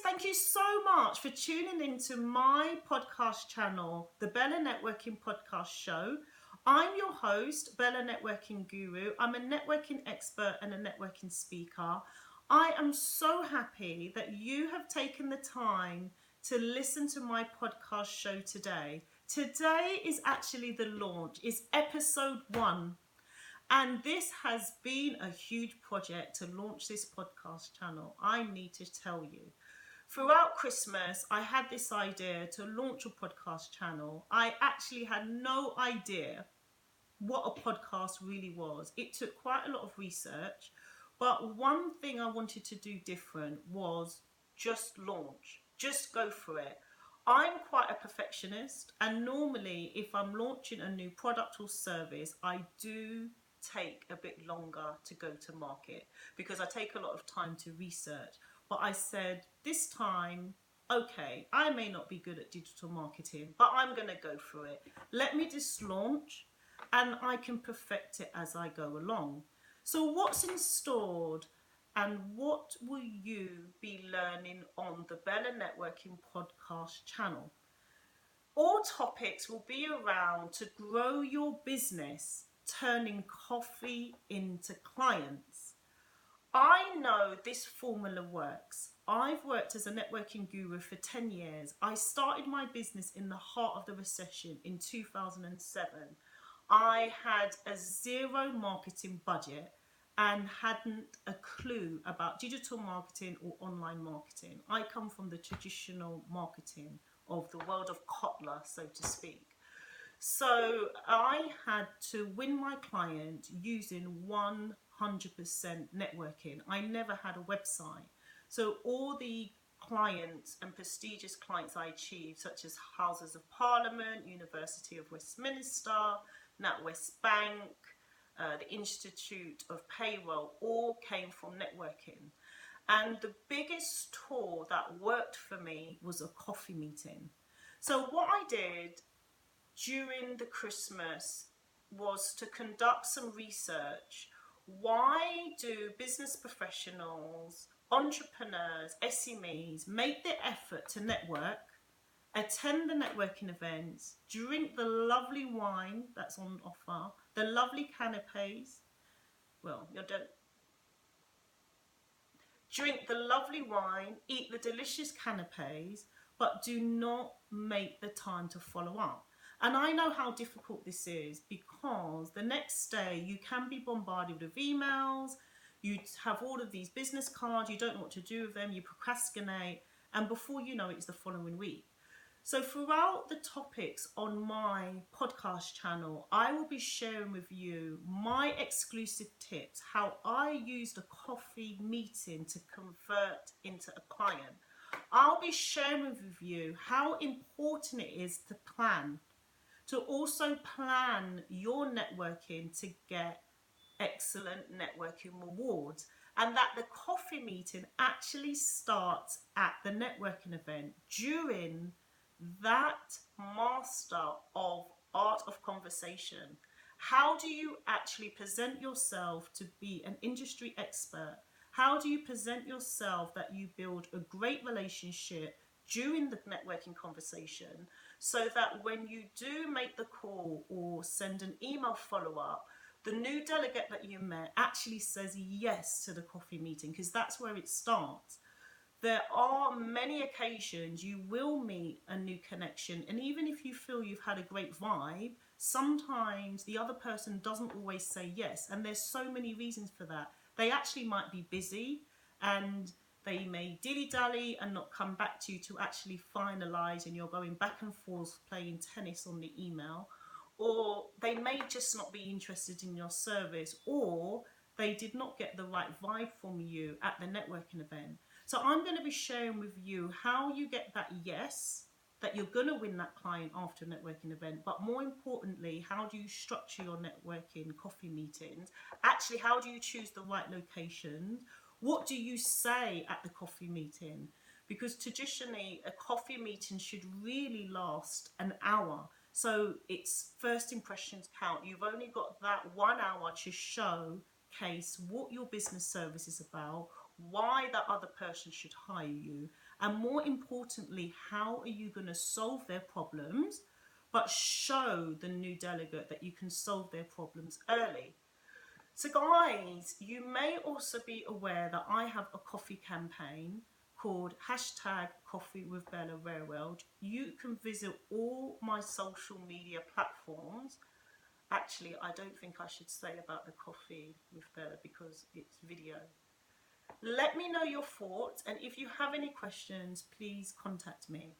thank you so much for tuning into my podcast channel, the Bella Networking Podcast Show. I'm your host, Bella Networking Guru. I'm a networking expert and a networking speaker. I am so happy that you have taken the time to listen to my podcast show today. Today is actually the launch, it's episode 1. And this has been a huge project to launch this podcast channel. I need to tell you. Throughout Christmas, I had this idea to launch a podcast channel. I actually had no idea what a podcast really was. It took quite a lot of research, but one thing I wanted to do different was just launch, just go for it. I'm quite a perfectionist, and normally if I'm launching a new product or service, I do take a bit longer to go to market because I take a lot of time to research. But I said this time, okay, I may not be good at digital marketing, but I'm going to go for it. Let me just launch and I can perfect it as I go along. So what's installed and what will you be learning on the Bella Networking Podcast channel? All topics will be around to grow your business, turning coffee into clients. I know this formula works. I've worked as a networking guru for 10 years. I started my business in the heart of the recession in 2007. I had a zero marketing budget and hadn't a clue about digital marketing or online marketing. I come from the traditional marketing of the world of Kotler, so to speak. So I had to win my client using 100% networking. I never had a website. So all the clients and prestigious clients I achieved, such as Houses of Parliament, University of Westminster, NatWest Bank, the Institute of Payroll, all came from networking. And the biggest tool that worked for me was a coffee meeting. So what I did during the Christmas was to conduct some research. Why do business professionals, entrepreneurs, SMEs make the effort to network, attend the networking events, drink the lovely wine that's on offer, the lovely canapes, drink the lovely wine, eat the delicious canapes, but do not make the time to follow up? And I know how difficult this is because the next day you can be bombarded with emails, you have all of these business cards, you don't know what to do with them, you procrastinate, and before you know it, it's the following week. So throughout the topics on my podcast channel, I will be sharing with you my exclusive tips, how I used a coffee meeting to convert into a client. I'll be sharing with you how important it is to plan, to also plan your networking to get excellent networking rewards, and that the coffee meeting actually starts at the networking event during that master of art of conversation. How do you actually present yourself to be an industry expert? How do you present yourself that you build a great relationship during the networking conversation so that when you do make the call or send an email follow-up, the new delegate that you met actually says yes to the coffee meeting, because that's where it starts. There are many occasions you will meet a new connection, and even if you feel you've had a great vibe, sometimes the other person doesn't always say yes, and there's so many reasons for that. They actually might be busy and they may dilly-dally and not come back to you to actually finalize, and you're going back and forth playing tennis on the email, or they may just not be interested in your service, or they did not get the right vibe from you at the networking event. So I'm going to be sharing with you how you get that yes, that you're going to win that client after a networking event, but more importantly, how do you structure your networking coffee meetings? Actually, how do you choose the right locations? What do you say at the coffee meeting? Because traditionally, a coffee meeting should really last an hour. So it's first impressions count. You've only got that 1 hour to showcase what your business service is about, why that other person should hire you, and more importantly, how are you going to solve their problems, but show the new delegate that you can solve their problems early. So, guys, you may also be aware that I have a coffee campaign called hashtag Coffee with Bella Rareweld. You can visit all my social media platforms. Actually, I don't think I should say about the coffee with Bella because it's video. Let me know your thoughts, and if you have any questions, please contact me.